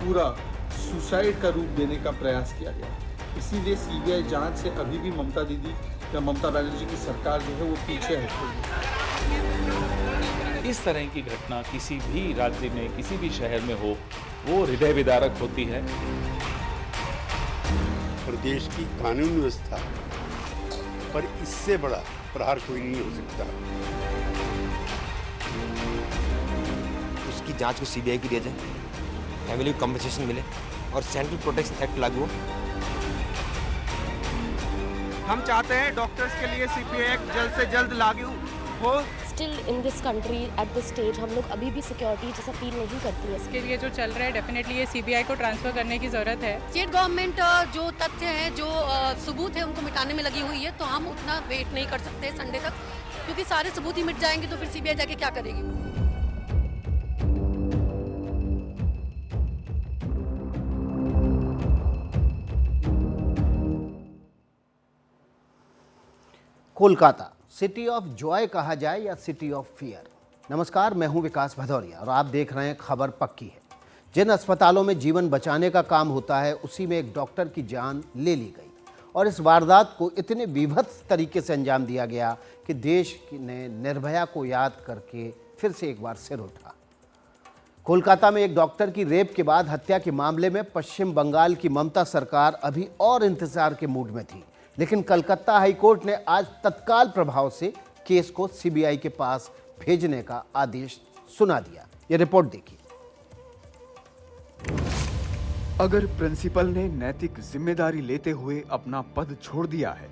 पूरा सुसाइड का रूप देने का प्रयास किया गया। इसीलिए सीबीआई जांच से अभी भी ममता दीदी या ममता बनर्जी की सरकार जो है वो पीछे हट गई है। इस तरह की घटना किसी भी राज्य में, किसी भी शहर में हो, वो हृदय विदारक होती है। प्रदेश की कानून व्यवस्था पर इससे बड़ा प्रहार कोई नहीं हो सकता। उसकी जांच को सीबीआई की दिया जाए, फैमिली को कंपनसेशन मिले और सेंट्रल प्रोटेक्शन एक्ट लागू हो। हम चाहते हैं डॉक्टर्स के लिए सीपीआई एक्ट जल्द से जल्द लागू हो। Still in this country at this stage हम लोग अभी भी सिक्योरिटी जैसा फील नहीं करती है। इसके लिए जो चल रहा है डेफिनेटली ये सीबीआई को ट्रांसफर करने की ज़रूरत है। स्टेट गवर्नमेंट जो तथ्य हैं, जो सबूत है, उनको मिटाने में लगी हुई है, तो हम उतना वेट नहीं कर सकते संडे तक, क्योंकि सारे सबूत ही मिट जाएंगे तो फिर सीबीआई जाके क्या करेगी। कोलकाता सिटी ऑफ जॉय कहा जाए या सिटी ऑफ फियर। नमस्कार, मैं हूं विकास भदौरिया और आप देख रहे हैं खबर पक्की है। जिन अस्पतालों में जीवन बचाने का काम होता है उसी में एक डॉक्टर की जान ले ली गई और इस वारदात को इतने विभत्स तरीके से अंजाम दिया गया कि देश ने निर्भया को याद करके फिर से एक बार सिर उठा। कोलकाता में एक डॉक्टर की रेप के बाद हत्या के मामले में पश्चिम बंगाल की ममता सरकार अभी और इंतजार के मूड में थी, लेकिन कलकत्ता हाईकोर्ट ने आज तत्काल प्रभाव से केस को सीबीआई के पास भेजने का आदेश सुना दिया। यह रिपोर्ट देखिए। अगर प्रिंसिपल ने नैतिक जिम्मेदारी लेते हुए अपना पद छोड़ दिया है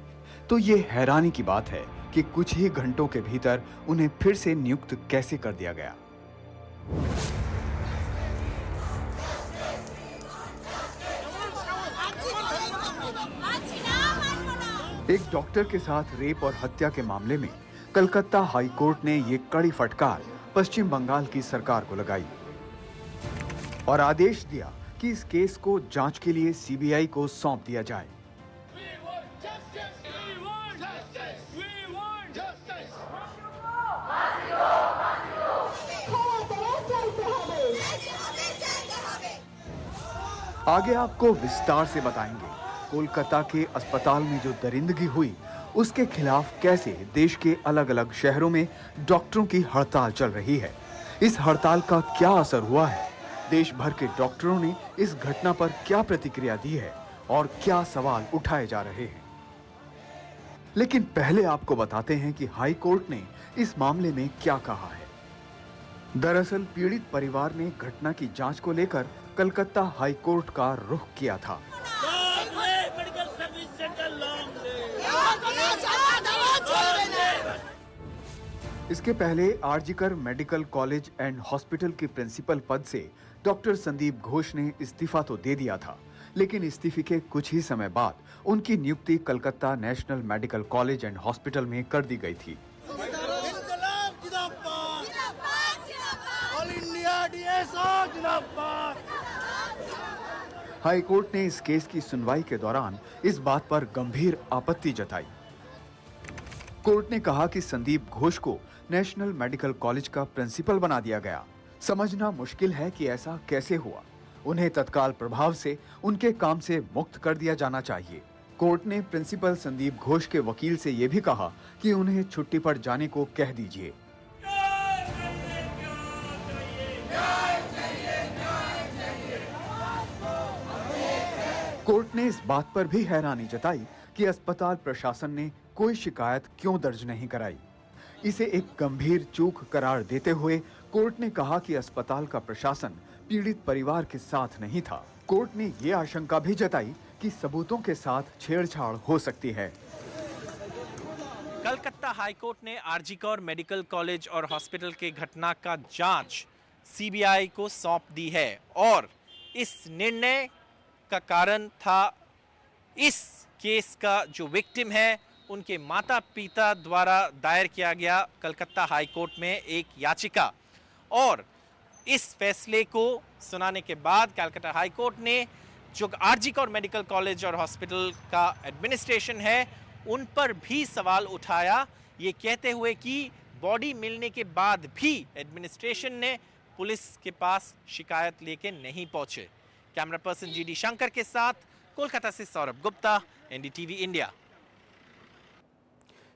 तो ये हैरानी की बात है कि कुछ ही घंटों के भीतर उन्हें फिर से नियुक्त कैसे कर दिया गया। एक डॉक्टर के साथ रेप और हत्या के मामले में कलकत्ता हाई कोर्ट ने ये कड़ी फटकार पश्चिम बंगाल की सरकार को लगाई और आदेश दिया कि इस केस को जांच के लिए सीबीआई को सौंप दिया जाए। आगे आपको विस्तार से बताएंगे कोलकाता के अस्पताल में जो दरिंदगी हुई उसके खिलाफ कैसे देश के अलग अलग शहरों में डॉक्टरों की हड़ताल चल रही है। इस हड़ताल का क्या असर हुआ है, देश भर के डॉक्टरों ने इस घटना पर क्या प्रतिक्रिया दी है और क्या सवाल उठाए जा रहे हैं। लेकिन पहले आपको बताते हैं कि हाई कोर्ट ने इस मामले में क्या कहा है। दरअसल पीड़ित परिवार ने घटना की जांच को लेकर कलकत्ता हाई कोर्ट का रुख किया था। इसके पहले RG Kar medical college and hospital के प्रिंसिपल पद से डॉक्टर संदीप घोष ने इस्तीफा तो दे दिया था, लेकिन इस्तीफे के कुछ ही समय बाद उनकी नियुक्ति Calcutta national medical college and hospital में कर दी गई थी। हाई कोर्ट ने इस केस की सुनवाई के दौरान इस बात पर गंभीर आपत्ति जताई। कोर्ट ने कहा कि संदीप घोष को नेशनल मेडिकल कॉलेज का प्रिंसिपल बना दिया गया। समझना मुश्किल है कि ऐसा कैसे हुआ। उन्हें तत्काल प्रभाव से उनके काम से मुक्त कर दिया जाना चाहिए। कोर्ट ने प्रिंसिपल संदीप घोष के वकील से यह भी कहा कि उन्हें छुट्टी पर जाने को कह दीजिए। कोर्ट ने इस बात पर भी हैरानी जताई कि अस्पताल प्रशासन ने कोई शिकायत क्यों दर्ज नहीं कराई। इसे एक गंभीर चूक करार देते हुए कोर्ट ने कहा कि अस्पताल का प्रशासन पीड़ित परिवार के साथ नहीं था। कोर्ट ने ये आशंका भी जताई कि सबूतों के साथ छेड़छाड़ हो सकती है। कलकत्ता हाईकोर्ट ने आरजीकर मेडिकल कॉलेज और हॉस्पिटल के घटना का जांच सीबीआई को सौंप दी है और इस निर्णय का कारण था इस केस का जो विक्टिम है उनके माता पिता द्वारा दायर किया गया कलकत्ता हाई कोर्ट में एक याचिका। और इस फैसले को सुनाने के बाद कलकत्ता हाई कोर्ट ने जो आरजीकर मेडिकल कॉलेज और हॉस्पिटल का एडमिनिस्ट्रेशन है उन पर भी सवाल उठाया, ये कहते हुए कि बॉडी मिलने के बाद भी एडमिनिस्ट्रेशन ने पुलिस के पास शिकायत लेके नहीं पहुंचे। कैमरा पर्सन जीडी शंकर के साथ कोलकाता से सौरभ गुप्ता, एनडीटीवी इंडिया।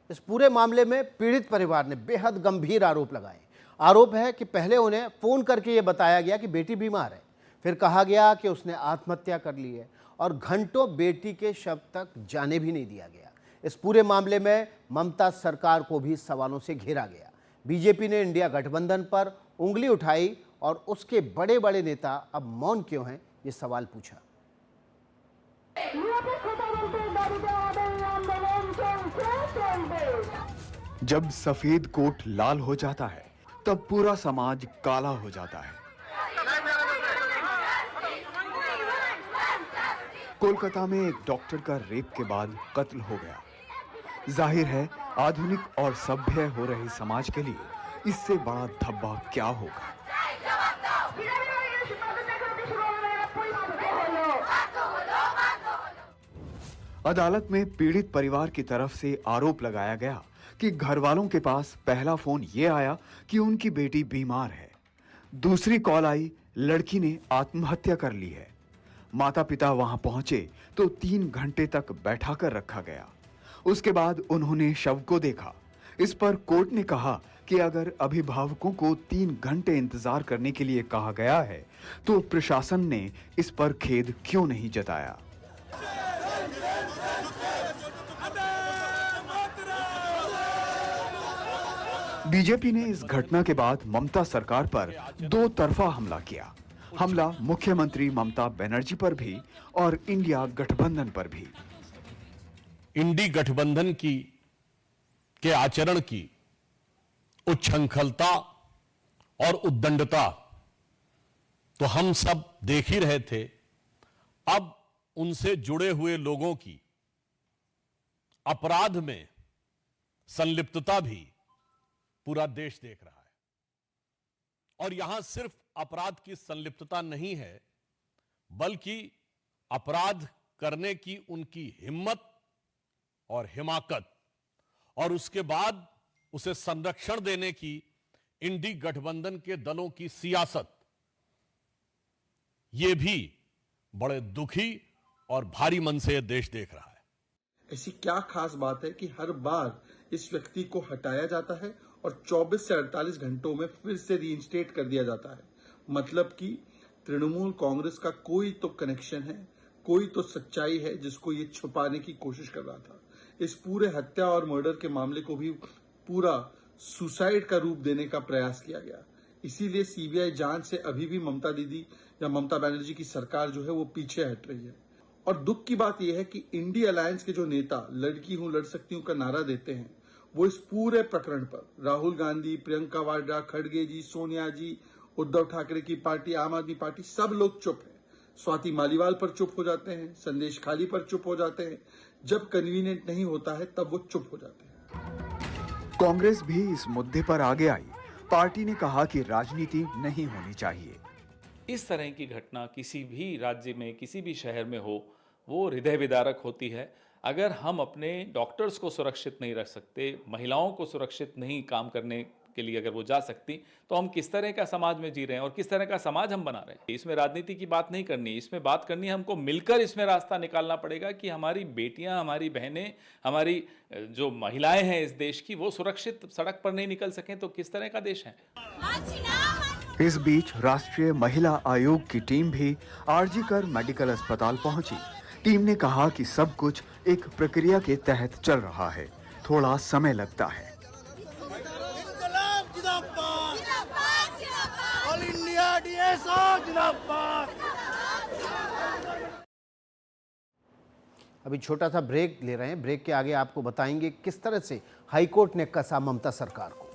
इस पूरे मामले में पीड़ित परिवार ने बेहद गंभीर आरोप लगाए। आरोप है कि पहले उन्हें फोन करके ये बताया गया कि बेटी बीमार है, फिर कहा गया कि उसने आत्महत्या कर ली है और घंटों बेटी के शव तक जाने भी नहीं दिया गया। इस पूरे मामले में ममता सरकार को भी सवालों से घेरा गया। बीजेपी ने इंडिया गठबंधन पर उंगली उठाई और उसके बड़े बड़े नेता अब मौन क्यों हैं, ये सवाल पूछा। जब सफेद कोट लाल हो जाता है तब पूरा समाज काला हो जाता है। कोलकाता में एक डॉक्टर का रेप के बाद कत्ल हो गया। जाहिर है आधुनिक और सभ्य हो रहे समाज के लिए इससे बड़ा धब्बा क्या होगा। अदालत में पीड़ित परिवार की तरफ से आरोप लगाया गया कि घर वालों के पास पहला फोन यह आया कि उनकी बेटी बीमार है। दूसरी कॉल आई, लड़की ने आत्महत्या कर ली है। माता पिता वहां पहुंचे तो 3 घंटे तक बैठा कर रखा गया। उसके बाद उन्होंने शव को देखा। इस पर कोर्ट ने कहा कि अगर अभिभावकों को 3 घंटे इंतजार करने के लिए कहा गया है तो प्रशासन ने इस पर खेद क्यों नहीं जताया। बीजेपी ने इस घटना के बाद ममता सरकार पर 2 तरफा हमला किया। हमला मुख्यमंत्री ममता बनर्जी पर भी और इंडिया गठबंधन पर भी। इंडी गठबंधन के आचरण की उच्छृंखलता और उद्दंडता तो हम सब देख ही रहे थे। अब उनसे जुड़े हुए लोगों की अपराध में संलिप्तता भी पूरा देश देख रहा है। और यहां सिर्फ अपराध की संलिप्तता नहीं है, बल्कि अपराध करने की उनकी हिम्मत और हिमाकत और उसके बाद उसे संरक्षण देने की इंडी गठबंधन के दलों की सियासत, यह भी बड़े दुखी और भारी मन से यह देश देख रहा है। ऐसी क्या खास बात है कि हर बार इस व्यक्ति को हटाया जाता है और 24 से 48 घंटों में फिर से रीइंस्टेट कर दिया जाता है? मतलब कि तृणमूल कांग्रेस का कोई तो कनेक्शन है, कोई तो सच्चाई है जिसको ये छुपाने की कोशिश कर रहा था। इस पूरे हत्या और मर्डर के मामले को भी पूरा सुसाइड का रूप देने का प्रयास किया गया। इसीलिए सीबीआई जांच से अभी भी ममता दीदी या ममता बनर्जी की सरकार जो है वो पीछे हट रही है। और दुख की बात यह है कि इंडी अलायंस के जो नेता लड़की हूं लड़ सकती हूं का नारा देते हैं, वो इस पूरे प्रकरण पर राहुल गांधी, प्रियंका वाड्रा, खड़गे जी, सोनिया जी, उद्धव ठाकरे की पार्टी, आम आदमी पार्टी, सब लोग चुप हैं। स्वाति मालीवाल पर चुप हो जाते हैं, संदेश खाली पर चुप हो जाते हैं। जब कन्वीनियंट नहीं होता है तब वो चुप हो जाते हैं। कांग्रेस भी इस मुद्दे पर आगे आई। पार्टी ने कहा कि राजनीति नहीं होनी चाहिए। इस तरह की घटना किसी भी राज्य में, किसी भी शहर में हो, वो हृदय विदारक होती है। अगर हम अपने डॉक्टर्स को सुरक्षित नहीं रख सकते, महिलाओं को सुरक्षित नहीं काम करने के लिए अगर वो जा सकती, तो हम किस तरह का समाज में जी रहे हैं और किस तरह का समाज हम बना रहे हैं। इसमें राजनीति की बात नहीं करनी, इसमें बात करनी है हमको मिलकर इसमें रास्ता निकालना पड़ेगा कि हमारी बेटियां, हमारी बहनें, हमारी जो महिलाएं हैं इस देश की, वो सुरक्षित सड़क पर नहीं निकल सकें तो किस तरह का देश है। इस बीच राष्ट्रीय महिला आयोग की टीम भी आरजीकर मेडिकल अस्पताल पहुंची। टीम ने कहा कि सब कुछ एक प्रक्रिया के तहत चल रहा है, थोड़ा समय लगता है। अभी छोटा सा ब्रेक ले रहे हैं। ब्रेक के आगे आपको बताएंगे किस तरह से हाईकोर्ट ने कसा ममता सरकार को।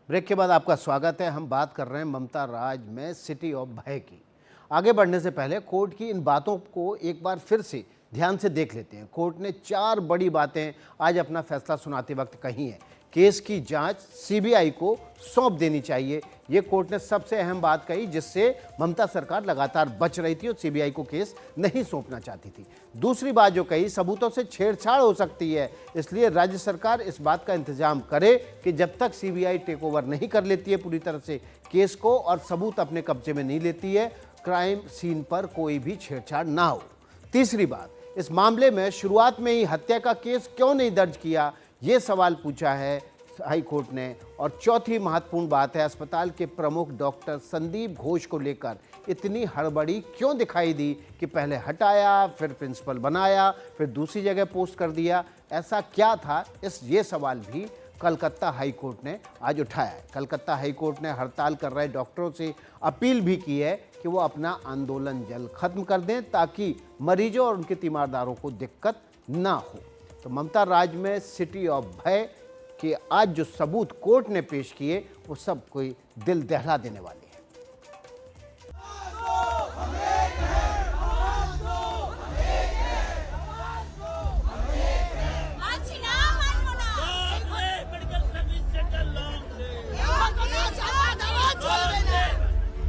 ब्रेक के बाद आपका स्वागत है। हम बात कर रहे हैं ममता राज में सिटी ऑफ भय की। आगे बढ़ने से पहले कोर्ट की इन बातों को एक बार फिर से ध्यान से देख लेते हैं। कोर्ट ने 4 बड़ी बातें आज अपना फैसला सुनाते वक्त कही हैं। केस की जांच सीबीआई को सौंप देनी चाहिए। ये कोर्ट ने सबसे अहम बात कही, जिससे ममता सरकार लगातार बच रही थी और सीबीआई को केस नहीं सौंपना चाहती थी। दूसरी बात जो कही, सबूतों से छेड़छाड़ हो सकती है, इसलिए राज्य सरकार इस बात का इंतजाम करे कि जब तक सीबीआई टेक ओवर नहीं कर लेती है पूरी तरह से केस को और सबूत अपने कब्जे में नहीं लेती है, क्राइम सीन पर कोई भी छेड़छाड़ ना हो। तीसरी बात, इस मामले में शुरुआत में ही हत्या का केस क्यों नहीं दर्ज किया, ये सवाल पूछा है हाई कोर्ट ने। और चौथी महत्वपूर्ण बात है, अस्पताल के प्रमुख डॉक्टर संदीप घोष को लेकर इतनी हड़बड़ी क्यों दिखाई दी कि पहले हटाया, फिर प्रिंसिपल बनाया, फिर दूसरी जगह पोस्ट कर दिया, ऐसा क्या था? ये सवाल भी कलकत्ता हाई कोर्ट ने आज उठाया है। कलकत्ता हाई कोर्ट ने हड़ताल कर रहे डॉक्टरों से अपील भी की है कि वो अपना आंदोलन जल्द खत्म कर दें, ताकि मरीजों और उनके तीमारदारों को दिक्कत ना हो। तो ममता राज में सिटी ऑफ भय कि आज जो सबूत कोर्ट ने पेश किए वो सब कोई दिल दहला देने वाले हैं।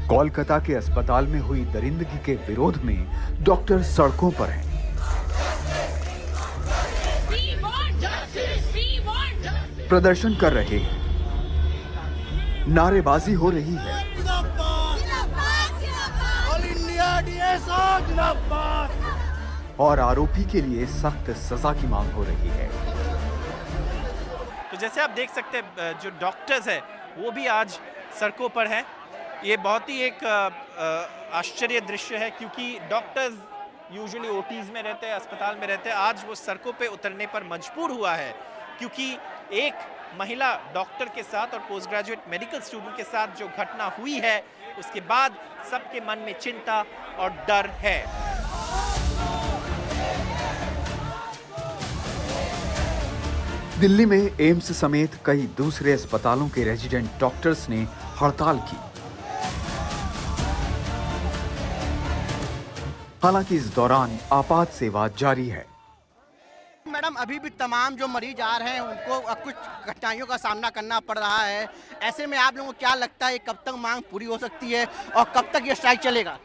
कोलकाता के अस्पताल में हुई दरिंदगी के विरोध में डॉक्टर सड़कों पर हैं। प्रदर्शन कर रहे हैं, नारेबाजी हो रही है और आरोपी के लिए सख्त सजा की मांग हो रही है। तो जैसे आप देख सकते हैं, जो डॉक्टर्स हैं वो भी आज सड़कों पर हैं। ये बहुत ही एक आश्चर्य दृश्य है, क्योंकि डॉक्टर्स यूजुअली ओटीज में रहते हैं, अस्पताल में रहते हैं। आज वो सड़कों पे उतरने पर मजबूर हुआ है, क्योंकि एक महिला डॉक्टर के साथ और पोस्ट ग्रेजुएट मेडिकल स्टूडेंट के साथ जो घटना हुई है, उसके बाद सबके मन में चिंता और डर है। दिल्ली में एम्स समेत कई दूसरे अस्पतालों के रेजिडेंट डॉक्टर्स ने हड़ताल की। हालांकि इस दौरान आपात सेवा जारी है। मैडम, अभी भी तमाम जो मरीज आ रहे हैं उनको कुछ कठिनाइयों का सामना करना पड़ रहा है। ऐसे में आप लोगों को क्या लगता है कब तक मांग पूरी हो सकती है और कब तक ये स्ट्राइक चलेगा?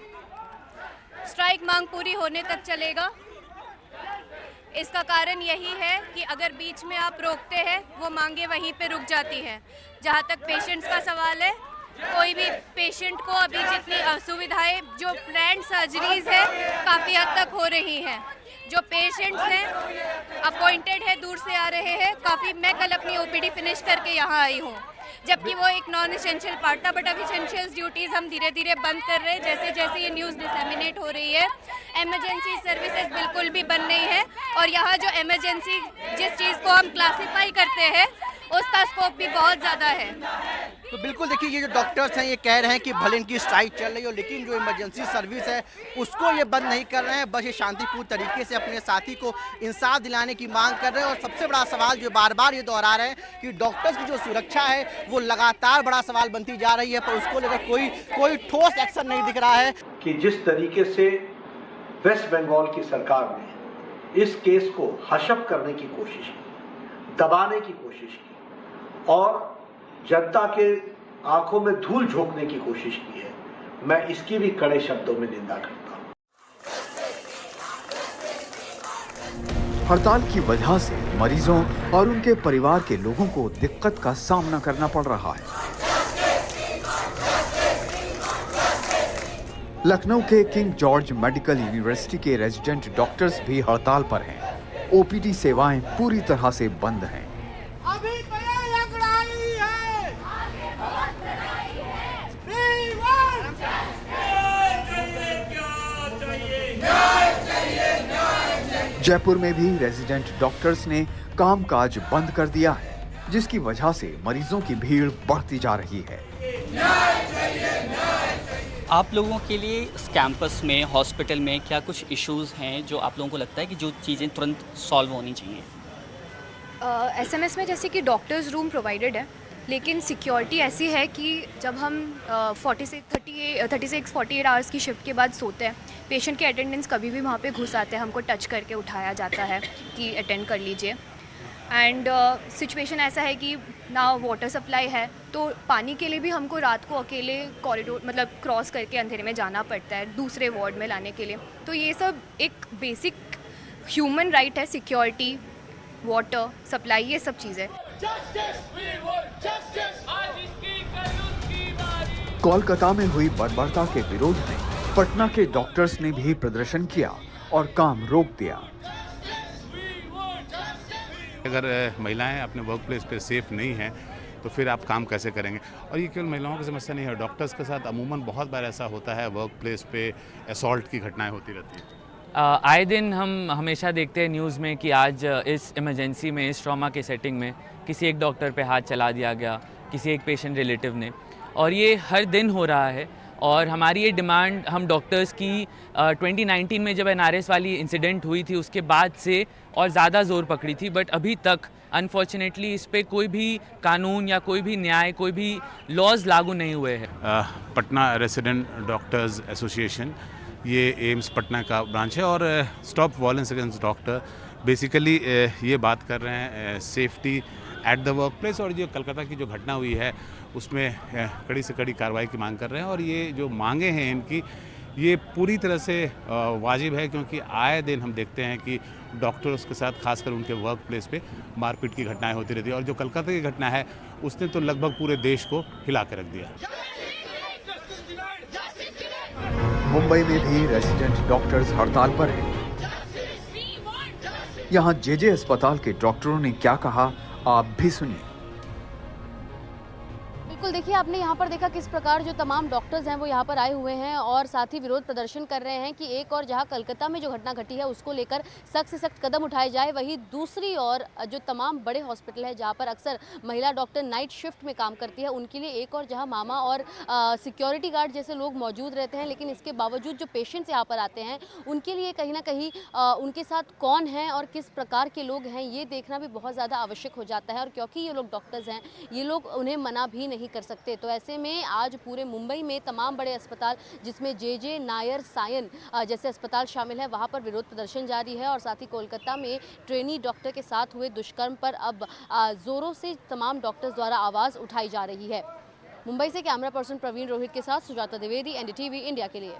स्ट्राइक मांग पूरी होने तक चलेगा। इसका कारण यही है कि अगर बीच में आप रोकते हैं, वो मांगे वहीं पे रुक जाती हैं। जहाँ तक पेशेंट्स का सवाल है, कोई भी पेशेंट को अभी जितनी असुविधाएं, जो प्लान्ड सर्जरीज है काफ़ी हद तक हो रही हैं। जो पेशेंट्स हैं अपॉइंटेड है, दूर से आ रहे हैं काफ़ी। मैं कल अपनी ओपीडी फिनिश करके यहाँ आई हूँ, जबकि वो एक नॉन एसेंशियल पार्ट था, बट अब एसेंशियल ड्यूटीज़ हम धीरे धीरे बंद कर रहे हैं। जैसे जैसे ये न्यूज़ डिसेमिनेट हो रही है, इमरजेंसी सर्विसेज बिल्कुल भी बंद नहीं है। और यहाँ जो इमरजेंसी जिस चीज़ को हम क्लासीफाई करते हैं, उसका स्कोप भी बहुत ज़्यादा है। तो बिल्कुल देखिए, ये जो डॉक्टर्स हैं ये कह रहे हैं कि भले इनकी स्ट्राइक चल रही हो, लेकिन जो इमरजेंसी सर्विस है उसको ये बंद नहीं कर रहे हैं। बस ये शांतिपूर्ण तरीके से अपने साथी को इंसाफ दिलाने की मांग कर रहे हैं। और सबसे बड़ा सवाल जो बार बार ये दोहरा रहे हैं कि डॉक्टर्स की जो सुरक्षा है वो लगातार बड़ा सवाल बनती जा रही है, पर उसको लेकर कोई ठोस एक्शन नहीं दिख रहा है। कि जिस तरीके से वेस्ट बंगाल की सरकार ने इस केस को हशप करने की कोशिश की, दबाने की कोशिश की और जनता के आंखों में धूल झोंकने की कोशिश की है, मैं इसकी भी कड़े शब्दों में निंदा करता हूं। हड़ताल की वजह से मरीजों और उनके परिवार के लोगों को दिक्कत का सामना करना पड़ रहा है। लखनऊ के किंग जॉर्ज मेडिकल यूनिवर्सिटी के रेजिडेंट डॉक्टर्स भी हड़ताल पर हैं। ओपीडी सेवाएं पूरी तरह से बंद हैं। जयपुर में भी रेजिडेंट डॉक्टर्स ने कामकाज बंद कर दिया है, जिसकी वजह से मरीजों की भीड़ बढ़ती जा रही है। आप लोगों के लिए इस कैंपस में, हॉस्पिटल में क्या कुछ इश्यूज हैं जो आप लोगों को लगता है कि जो चीज़ें तुरंत सॉल्व होनी चाहिए? एसएमएस में जैसे कि डॉक्टर्स रूम प्रोवाइडेड है, लेकिन सिक्योरिटी ऐसी है कि जब हम 36-48 आवर्स की शिफ्ट के बाद सोते हैं, पेशेंट के अटेंडेंस कभी भी वहाँ पे घुस आते हैं, हमको टच करके उठाया जाता है कि अटेंड कर लीजिए। एंड सिचुएशन ऐसा है कि ना वाटर सप्लाई है, तो पानी के लिए भी हमको रात को अकेले कॉरिडोर मतलब क्रॉस करके अंधेरे में जाना पड़ता है दूसरे वार्ड में लाने के लिए। तो ये सब एक बेसिक ह्यूमन राइट है, सिक्योरिटी, वाटर सप्लाई, ये सब चीज़ें। कोलकाता में हुई बर्बरता के विरोध में पटना के डॉक्टर्स ने भी प्रदर्शन किया और काम रोक दिया। अगर महिलाएं अपने वर्क प्लेस पे सेफ नहीं हैं तो फिर आप काम कैसे करेंगे? और ये केवल महिलाओं की समस्या नहीं है, डॉक्टर्स के साथ अमूमन बहुत बार ऐसा होता है, वर्क प्लेस पे असॉल्ट की घटनाएं होती रहती हैं। आए दिन हम हमेशा देखते हैं न्यूज़ में कि आज इस इमरजेंसी में, इस ट्रॉमा के सेटिंग में किसी एक डॉक्टर पे हाथ चला दिया गया, किसी एक पेशेंट रिलेटिव ने, और ये हर दिन हो रहा है। और हमारी ये डिमांड हम डॉक्टर्स की 2019 में जब NRS वाली इंसिडेंट हुई थी उसके बाद से और ज़्यादा ज़ोर पकड़ी थी, बट अभी तक अनफॉर्चुनेटली इस पे कोई भी कानून या कोई भी न्याय, कोई भी लॉज लागू नहीं हुए हैं। पटना रेसिडेंट डॉक्टर्स एसोसिएशन, ये एम्स पटना का ब्रांच है, और stop violence against doctor basically ये बात कर रहे हैं safety at the work place. और जो कलकत्ता की जो घटना हुई है उसमें कड़ी से कड़ी कार्रवाई की मांग कर रहे हैं। और ये जो मांगे हैं इनकी, ये पूरी तरह से वाजिब है, क्योंकि आए दिन हम देखते हैं कि डॉक्टर्स के साथ खासकर उनके वर्क प्लेस पे मारपीट की घटनाएं होती रहती है। और जो कलकत्ता की घटना है उसने तो लगभग पूरे देश को हिला के रख दिया। मुंबई में भी रेसिडेंट डॉक्टर्स हड़ताल पर हैं। यहाँ जेजे अस्पताल के डॉक्टरों ने क्या कहा, आप भी सुनिए। बिल्कुल, देखिए आपने यहाँ पर देखा किस प्रकार जो तमाम डॉक्टर्स हैं वो यहाँ पर आए हुए हैं और साथ ही विरोध प्रदर्शन कर रहे हैं कि एक और जहाँ कलकत्ता में जो घटना घटी है उसको लेकर सख्त से सख्त कदम उठाए जाए, वहीं दूसरी ओर जो तमाम बड़े हॉस्पिटल है जहाँ पर अक्सर महिला डॉक्टर नाइट शिफ्ट में काम करती है, उनके लिए एक और जहाँ मामा और सिक्योरिटी गार्ड जैसे लोग मौजूद रहते हैं, लेकिन इसके बावजूद जो पेशेंट्स यहाँ पर आते हैं उनके लिए कहीं ना कहीं उनके साथ कौन है और किस प्रकार के लोग हैं ये देखना भी बहुत ज़्यादा आवश्यक हो जाता है। और क्योंकि ये लोग डॉक्टर्स हैं, ये लोग उन्हें मना भी नहीं कर सकते, तो ऐसे में आज पूरे मुंबई में तमाम बड़े अस्पताल जिसमें जेजे, नायर, सायन जैसे अस्पताल शामिल है, वहां पर विरोध प्रदर्शन जारी है। और साथ ही कोलकाता में ट्रेनी डॉक्टर के साथ हुए दुष्कर्म पर अब जोरों से तमाम डॉक्टर्स द्वारा आवाज़ उठाई जा रही है। मुंबई से कैमरा पर्सन प्रवीण रोहित के साथ सुजाता द्विवेदी, NDTV इंडिया के लिए।